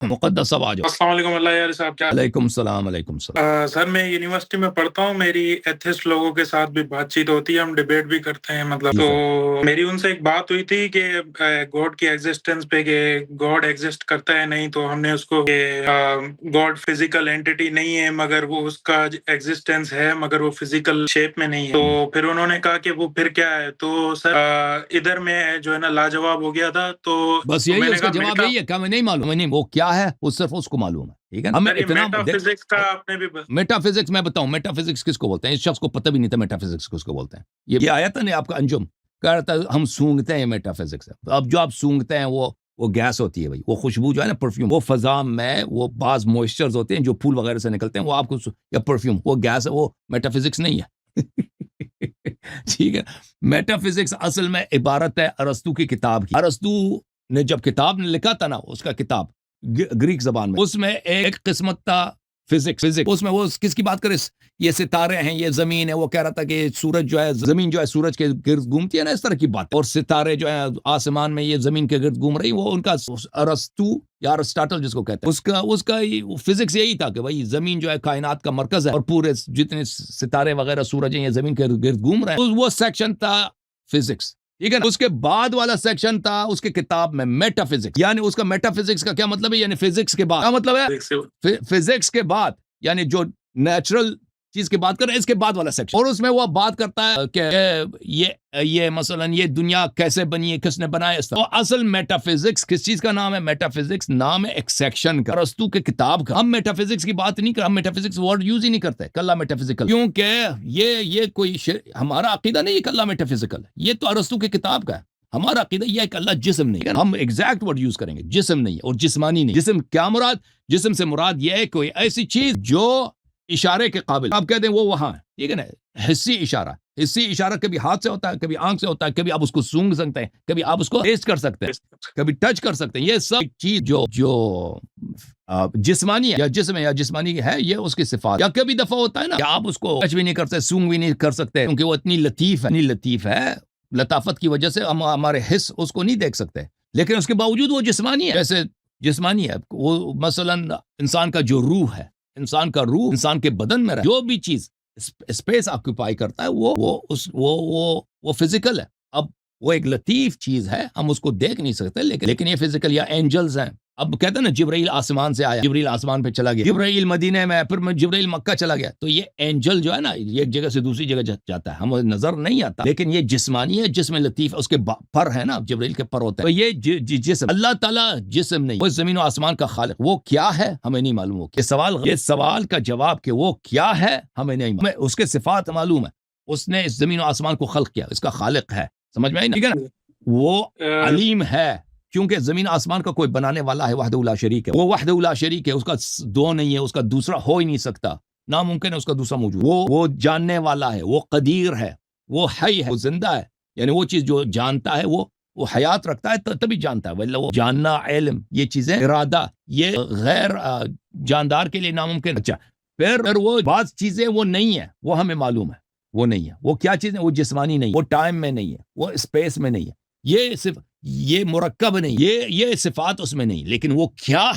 مقدس صاحب آ جاؤ. السلام علیکم اللہ یار صاحب کیا علیکم السلام. علیکم السلام. سر میں یونیورسٹی میں پڑھتا ہوں. میری ایتھسٹ لوگوں کے ساتھ بھی بات چیت ہوتی ہے, ہم ڈیبیٹ بھی کرتے ہیں. مطلب جی تو سر. میری ان سے ایک بات ہوئی تھی کہ گاڈ کی ایگزسٹنس پہ, کہ گاڈ ایگزسٹ کرتا ہے نہیں, تو ہم نے اس کو گاڈ فزیکل اینٹی نہیں ہے مگر وہ اس کا ایگزسٹنس ہے مگر وہ فزیکل شیپ میں نہیں ہے. تو پھر انہوں نے کہا کہ وہ پھر کیا ہے. تو سر ادھر میں جو ہے نا لاجواب ہو گیا تھا. تو بس تو یہی میں ہے نے اس کا کہا جواب, میٹا یہی ہے کہ ہمیں نہیں معلوم, ہمیں نہیں وہ کیا ہے, وہ صرف اس کو معلوم ہے. ٹھیک ہے, ہمیں اتنا میٹا فزکس کا آپ نے بھی میٹا فزکس میں بتاؤں, میٹا فزکس کس کو بولتے ہیں؟ اس شخص کو پتہ بھی نہیں تھا میٹا فزکس کس کو بولتے ہیں. یہ آیا تھا نہیں آپ کا انجم کہہ رہا تھا ہم سونگتے ہیں, میٹا فزکس ہے. اب جو آپ سونگتے ہیں وہ گیس ہوتی ہے بھائی, وہ خوشبو جو ہے نا پرفیوم, وہ فضا میں وہ بعض موئسچرز ہوتے ہیں جو پھول وغیرہ سے نکلتے ہیں, وہ آپ کو یا پرفیوم, وہ گیس ہے, وہ میٹا فزکس نہیں ہے. ٹھیک ہے, میٹا فزکس اصل میں عبارت ہے ارسطو کی کتاب کی. ارسطو نے جب کتاب نے لکھا تھا نا, اس کا کتاب گریک زبان میں, اس میں ایک قسمت تھا فزکس. اس میں وہ کس کی بات کرے, یہ ستارے ہیں, یہ زمین ہے. وہ کہہ رہا تھا کہ سورج جو ہے, زمین جو ہے سورج کے گرد گھومتی ہے نا, اس طرح کی بات. اور ستارے جو ہیں آسمان میں, یہ زمین کے گرد گھوم رہی, وہ ان کا ارسطو یا ارسطاٹل جس کو کہتے ہیں, اس کا فزکس یہی تھا کہ بھائی زمین جو ہے کائنات کا مرکز ہے, اور پورے جتنے ستارے وغیرہ سورج ہیں یہ زمین کے گرد گھوم رہے ہیں. وہ سیکشن تھا فزکس. ٹھیک ہے, اس کے بعد والا سیکشن تھا اس کے کتاب میں میٹا فزکس. یعنی اس کا میٹا فزکس کا کیا مطلب ہے, یعنی فزکس کے بعد. کیا مطلب ہے فزکس کے بعد, یعنی جو نیچرل چیز کی بات کر رہے ہیں, اس کے بعد والا سیکشن. اور اس میں وہ بات کرتا ہے کہ یہ مثلا یہ دنیا کیسے بنی ہے, کس نے بنایا, اس طرح. اصل میٹا فزکس کس چیز کا نام ہے؟ میٹا فزکس نام ہے ایک سیکشن کا, ارسطو کے کتاب کا. ہم میٹا فزکس کی بات نہیں کر, ہم میٹا فزکس ورڈ یوز ہی نہیں کرتے کلا میٹا فزیکل, کیونکہ یہ کوئی ہمارا عقیدہ نہیں ہے کلا میٹا فزیکل. یہ تو ارسطو کی کتاب کا ہے. ہمارا عقیدہ یہ ہے کہ اللہ جسم نہیں ہے. ہم ایگزیکٹ ورڈ یوز کریں گے, جسم نہیں ہے اور جسمانی نہیں. جسم کیا مراد؟ جسم سے مراد یہ ہے کوئی ایسی چیز جو اشارے کے قابل. آپ کہتے ہیں وہ وہاں ہے, ٹھیک ہے نا, حسی اشارہ. حسی اشارہ کبھی ہاتھ سے ہوتا ہے, کبھی آنکھ سے ہوتا ہے, کبھی آپ اس کو سونگ سکتے ہیں, کبھی آپ اس کو ٹیسٹ کر سکتے ہیں, کبھی ٹچ کر سکتے ہیں. یہ سب چیز جو جسمانی ہے یا جسم ہے یا جسمانی ہے, یہ اس کی صفات. یا کبھی دفعہ ہوتا ہے نا کہ آپ اس کو ٹچ بھی نہیں کرتے, سونگ بھی نہیں کر سکتے, کیونکہ وہ اتنی لطیف ہے. لطافت کی وجہ سے ہم ہمارے حس اس کو نہیں دیکھ سکتے, لیکن اس کے باوجود وہ جسمانی ہے. جیسے جسمانی ہے وہ, مثلا انسان کا جو روح ہے, انسان کا روح انسان کے بدن میں رہے, جو بھی چیز اسپیس آکوپائی کرتا ہے وہ فزیکل ہے. اب وہ ایک لطیف چیز ہے, ہم اس کو دیکھ نہیں سکتے, لیکن یہ فزیکل. یا اینجلز ہیں. اب کہتے ہیں نا جبرائیل آسمان سے آیا, جبرائیل آسمان پہ چلا گیا, جبرائیل مدینے میں, پھر جبرائیل مکہ چلا گیا. تو یہ اینجل جو ہے نا, یہ ایک جگہ سے دوسری جگہ جاتا ہے, ہمیں نظر نہیں آتا, لیکن یہ جسمانی ہے, جسم لطیف. اس کے پر ہے نا, جبرائیل کے پر ہوتے ہیں. تو یہ جسم, اللہ تعالیٰ جسم نہیں, وہ زمین و آسمان کا خالق. وہ کیا ہے ہمیں نہیں معلوم. یہ سوال کا جواب کہ وہ کیا ہے ہمیں نہیں معلوم. اس کے صفات معلوم ہے, اس نے اس زمین و آسمان کو خلق کیا, اس کا خالق ہے. سمجھ میں آئی نا, وہ علیم ہے, کیونکہ زمین آسمان کا کوئی بنانے والا ہے, وحدہ لا شریک ہے. وہ وحدہ لا شریک ہے, اس کا دو نہیں ہے, اس کا دوسرا ہو ہی نہیں سکتا, ناممکن ہے اس کا دوسرا موجود. وہ جاننے والا ہے, وہ قدیر ہے, وہ حی ہے, وہ زندہ ہے. یعنی وہ چیز جو جانتا ہے وہ حیات رکھتا ہے تبھی جانتا ہے. ولی وہ جاننا, علم, یہ چیزیں, ارادہ, یہ غیر جاندار کے لیے ناممکن. اچھا, پھر وہ بعض چیزیں وہ نہیں ہے, وہ ہمیں معلوم ہے وہ نہیں ہے. وہ کیا چیز ہے؟ وہ جسمانی نہیں, وہ ٹائم میں نہیں ہے, وہ اسپیس میں نہیں ہے, یہ صرف یہ مرکب نہیں, یہ صفات اس میں نہیں. لیکن وہ کیا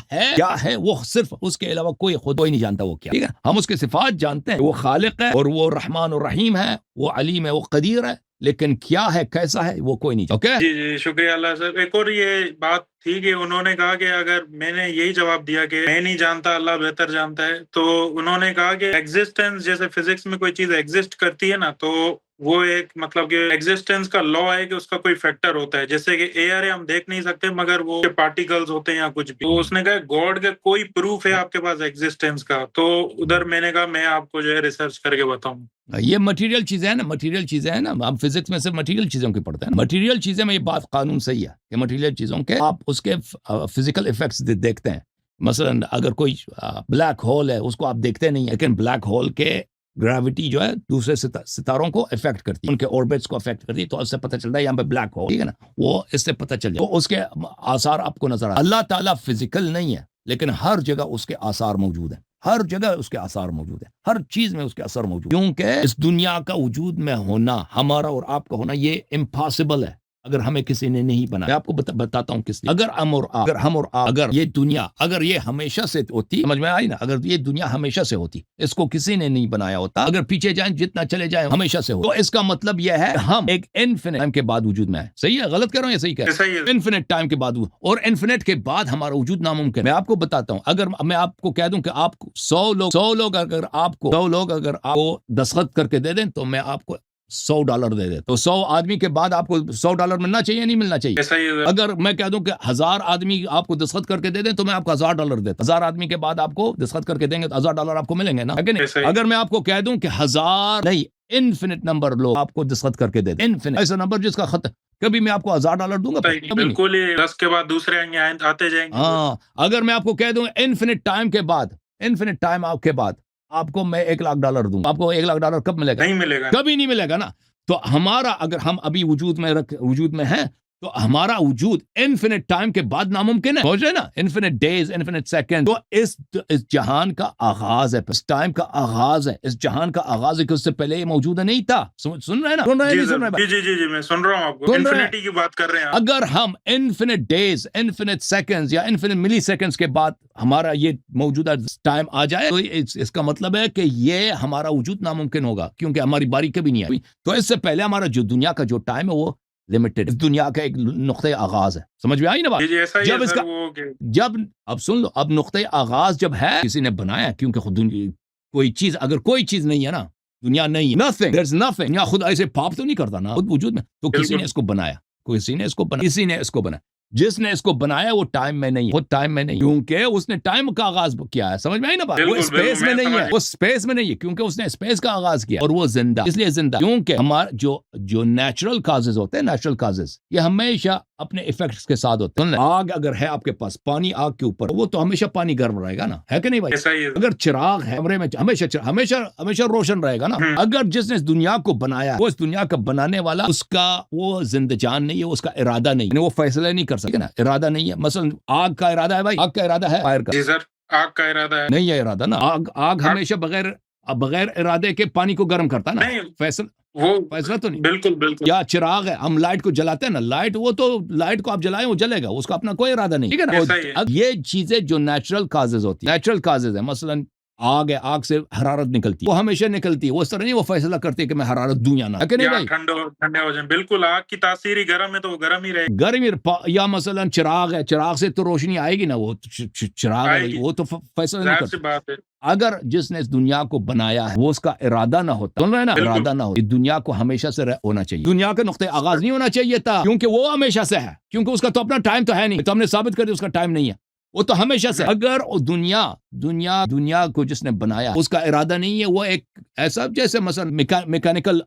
ہے وہ صرف اس کے علاوہ کوئی نہیں جانتا وہ کیا. ٹھیک ہے, ہم اس کے صفات جانتے ہیں, وہ خالق ہے اور وہ رحمان و رحیم ہے, وہ علیم ہے, وہ قدیر ہے, لیکن کیا ہے, کیسا ہے, وہ کوئی نہیں جانتا. جی شکریہ اللہ صاحب. ایک اور یہ بات تھی کہ انہوں نے کہا کہ اگر میں نے یہی جواب دیا کہ میں نہیں جانتا, اللہ بہتر جانتا ہے, تو انہوں نے کہا کہ ایگزسٹنس, جیسے فزکس میں کوئی چیز ایگزسٹ کرتی ہے نا, تو وہ ایک مطلب کہ ایگزسٹنس کا لا ہے کہ اس کا کوئی فیکٹر ہوتا ہے. جیسے کہ ایئر ہے, ہم دیکھ نہیں سکتے مگر وہ پارٹیکلز ہوتے ہیں یا کچھ بھی. تو اس نے کہا گاڈ کا کوئی پروف ہے آپ کے پاس ایگزسٹنس کا؟ تو ادھر میں نے کہا میں آپ کو جو ہے ریسرچ کر کے بتاؤں. یہ مٹیریل چیزیں ہیں نا, مٹیریل چیزیں ہیں نا, ہم فزکس میں صرف مٹیریل چیزوں کی پڑھتے ہیں. مٹیریل چیزیں میں یہ بات قانون صحیح ہے کہ مٹیریل چیزوں کے آپ اس کے فزیکل ایفیکٹس دیکھتے ہیں. مثلا اگر کوئی بلیک ہول ہے, اس کو آپ دیکھتے نہیں, لیکن بلیک ہول کے گریوٹی جو ہے دوسرے ستاروں کو افیکٹ کرتی ہے, ان کے اوربٹس کو افیکٹ کرتی ہے, تو اس سے پتہ چلتا ہے یہاں پہ بلیک ہول, ٹھیک ہے نا, وہ اس سے پتہ چل جائے, تو اس کے آثار آپ کو نظر آئے. اللہ تعالیٰ فزیکل نہیں ہے, لیکن ہر جگہ اس کے آثار موجود ہیں, ہر جگہ اس کے آثار موجود ہیں, ہر چیز میں اس کے اثر موجود, کیونکہ اس دنیا کا وجود میں ہونا, ہمارا اور آپ کا ہونا, یہ امپاسبل ہے. اگر ہمیں کسی نے نہیں بنایا. میں آپ کو بتاتا ہوں کس لیے. اگر یہ دنیا اگر یہ ہمیشہ سے ہوتی, سمجھ میں آئی نا, اگر یہ دنیا ہمیشہ سے ہوتی, اس کو کسی نے نہیں بنایا ہوتا, اگر پیچھے جائیں جتنا چلے جائیں ہمیشہ سے ہو, تو اس کا مطلب یہ ہے ہم ایک انفینٹ ٹائم کے بعد وجود میں آئے. صحیح ہے, غلط کہہ رہا ہوں یا صحیح کہہ رہا ہوں؟ انفینٹ ٹائم کے بعد, اور انفینٹ کے بعد ہمارا وجود ناممکن ہے. میں آپ کو بتاتا ہوں, اگر میں آپ کو کہہ دوں کہ آپ کو 100 لوگ اگر آپ کو دستخط کر کے دے دیں تو میں آپ کو $100 دے دے, تو 100 آدمی کے بعد آپ کو $100 ملنا چاہیے نہیں ملنا چاہیے؟ اگر میں کہہ دوں کہ 1000 آدمی آپ کو دستخط کر کے دے دیں تو میں آپ کو $1000 دیتا. 1000 آدمی کے بعد آپ کو دستخط کر کے دیں گے تو $1000 آپ کو ملیں گے نا. اگر میں آپ کو کہہ دوں کہ 1000 نہیں انفینٹ نمبر لوگ آپ کو دستخط کر کے دے دیں, انفینٹ ایسا نمبر جس کا خط کبھی میں آپ کو $1000 دوں گا, بالکل 10 کے بعد دوسرے آتے جائیں گے. ہاں, اگر میں آپ کو کہہ دوں انفینٹ ٹائم کے بعد کے بعد آپ کو میں $1,00,000 دوں, آپ کو $1,00,000 کب ملے گا؟ نہیں ملے گا, کبھی نہیں ملے گا نا. تو ہمارا اگر ہم ابھی وجود میں ہیں تو ہمارا وجود انفینٹ ٹائم کے بعد ناممکن ہے. سمجھ رہے نا, انفینٹ ڈیز, انفینٹ سیکنڈ. تو اس جہان کا آغاز ہے, اس ٹائم کا آغاز ہے, اس جہان کا آغاز ہے کہ اس سے پہلے یہ موجود نہیں تھا. سن رہے ہیں نا؟ جی میں سن رہا ہوں آپ کو. انفینٹی کی بات کر رہے ہیں. اگر ہم انفینٹ ڈیز, انفینٹ سیکنڈز یا انفینٹ ملی سیکنڈز کے بعد ہمارا یہ موجودہ ٹائم آ جائے تو اس کا مطلب ہے کہ یہ ہمارا وجود ناممکن ہوگا, کیونکہ ہماری باری کبھی نہیں آئی. تو اس سے پہلے ہمارا جو دنیا کا جو ٹائم ہے وہ لمیٹڈ, دنیا کا ایک نقطۂ آغاز ہے. سمجھ میں آئی نا بات؟ جب اب سن لو, اب نقطۂ آغاز جب ہے کسی نے بنایا, کیونکہ خود کوئی چیز نہیں ہے نا, دنیا نہیں ہے, nothing, there's nothing. دنیا خود ایسے پاپ تو نہیں کرتا نا خود وجود میں, تو کسی نے اس کو بنایا, جس نے اس کو بنایا وہ ٹائم میں نہیں ہے, خود ٹائم میں نہیں, کیونکہ اس نے ٹائم کا آغاز کیا ہے. سمجھ میں آئی نا بات؟ وہ اسپیس میں نہیں ہے, وہ اسپیس میں نہیں ہے, کیونکہ اس نے اسپیس کا آغاز کیا, اور وہ زندہ اس لیے زندہ, کیونکہ ہمارا جو نیچرل کازز ہوتے ہیں, نیچرل کازز یہ ہمیشہ اپنے ایفیکٹس کے ساتھ ہوتے ہیں. آگ اگر ہے آپ کے پاس, پانی آگ کے اوپر, وہ تو ہمیشہ پانی گرم رہے گا نا, ہے کہ نہیں بھائی؟ اگر چراغ ہے کمرے میں ہمیشہ روشن رہے گا نا. اگر جس نے اس دنیا کو بنایا, وہ اس دنیا کا بنانے والا, اس کا وہ زندہ جان نہیں ہے, اس کا ارادہ نہیں, وہ فیصلہ نہیں کر سکے نا, ارادہ نہیں ہے. مثلا آگ کا ارادہ ہے بھائی, آگ کا ارادہ ہے فائر کا؟ جی سر, آگ کا ارادہ ہے نہیں ہے ارادہ نا. آگ ہمیشہ بغیر ارادے کے پانی کو گرم کرتا نا, فیصلہ تو نہیں. بالکل. یا چراغ ہے, ہم لائٹ کو جلاتے ہیں نا, لائٹ کو آپ جلائیں وہ جلے گا, اس کا اپنا کوئی ارادہ نہیں, ٹھیک ہے نا. یہ چیزیں جو نیچرل کازز ہوتی ہیں, نیچرل کازز ہیں, مثلا آگ ہے, آگ سے حرارت نکلتی ہے, وہ ہمیشہ نکلتی ہے, وہ اس طرح نہیں وہ فیصلہ کرتی ہے کہ میں حرارت دوں یا نہ, کہ نہیں بھائی؟ ٹھنڈے ہو جائیں. بالکل, آگ کی تاثیر ہی گرم ہے تو وہ گرم ہی رہے گی. گرمی. یا مثلا چراغ ہے, چراغ سے تو روشنی آئے گی نا, وہ چراغ ہے, وہ تو فیصلہ نہیں کرتا. اگر جس نے اس دنیا کو بنایا ہے وہ اس کا ارادہ نہ ہوتا, سن رہے ہیں نا, ارادہ نہ ہو, دنیا کو ہمیشہ سے ہونا چاہیے, دنیا کا نقطۂ آغاز نہیں ہونا چاہیے تھا, کیونکہ وہ ہمیشہ سے ہے, کیونکہ اس کا تو اپنا ٹائم تو ہے نہیں, تو ہم نے ثابت کر دیا اس کا ٹائم نہیں ہے, وہ تو ہمیشہ سے. اگر دنیا کو جس نے بنایا اس کا ارادہ نہیں ہے, وہ ایک ایسا جیسے مثلا میکینیکل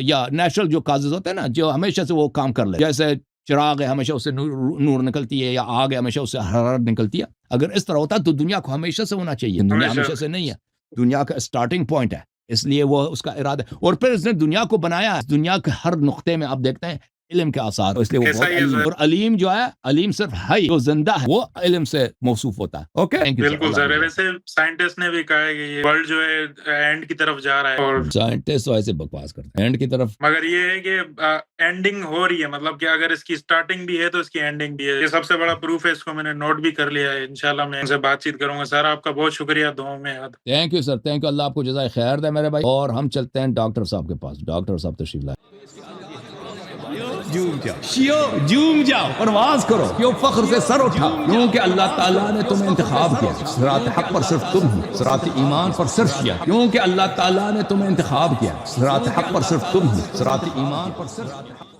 یا نیچرل جو کازز ہوتے ہیں نا, جو ہمیشہ سے وہ کام کر لے, جیسے چراغ ہے ہمیشہ اس سے نور نکلتی ہے, یا آگ ہے ہمیشہ اس سے حرارت نکلتی ہے. اگر اس طرح ہوتا تو دنیا کو ہمیشہ سے ہونا چاہیے, دنیا ہمیشہ سے نہیں ہے, دنیا کا سٹارٹنگ پوائنٹ ہے, اس لیے وہ اس کا ارادہ. اور پھر اس نے دنیا کو بنایا, دنیا کے ہر نقطے میں آپ دیکھتے ہیں علم کے آثار, اس لیے وہ بہت علیم. اور علیم جو ہے, علیم صرف ہے جو زندہ ہے, وہ علم سے موصوف ہوتا ہے. اوکے, بالکل سر. ویسے سائنٹسٹ نے بھی کہا ہے کہ یہ ورلڈ جو ہے اینڈ کی طرف جا رہا ہے, اور سائنٹسٹ ایسے بکواس کرتے ہیں اینڈ کی طرف, مگر یہ ہے کہ اینڈنگ ہو رہی ہے, مطلب کہ اگر اس کی سٹارٹنگ بھی ہے تو اس کی اینڈنگ بھی ہے. یہ سب سے بڑا پروف ہے, اس کو میں نے نوٹ بھی کر لیا ہے. انشاءاللہ میں ان سے بات چیت کروں گا. سر آپ کا بہت شکریہ, دعاؤں میں یاد. Thank you sir, thank you. اللہ آپ کو جزائے خیر دے میرے بھائی. اور ہم چلتے ہیں ڈاکٹر صاحب کے پاس. ڈاکٹر صاحب تشریف لائے. جوم جاؤ, پرواز کرو, کیوں فخر سے سر اٹھا, کیونکہ اللہ تعالیٰ نے تمہیں انتخاب کیا. صراط حق پر صرف تم ہو, صراط ایمان پر صرف کیا, کیونکہ اللہ تعالیٰ نے تمہیں انتخاب کیا. صراط حق پر صرف تم ہو, صراط ایمان پر صرف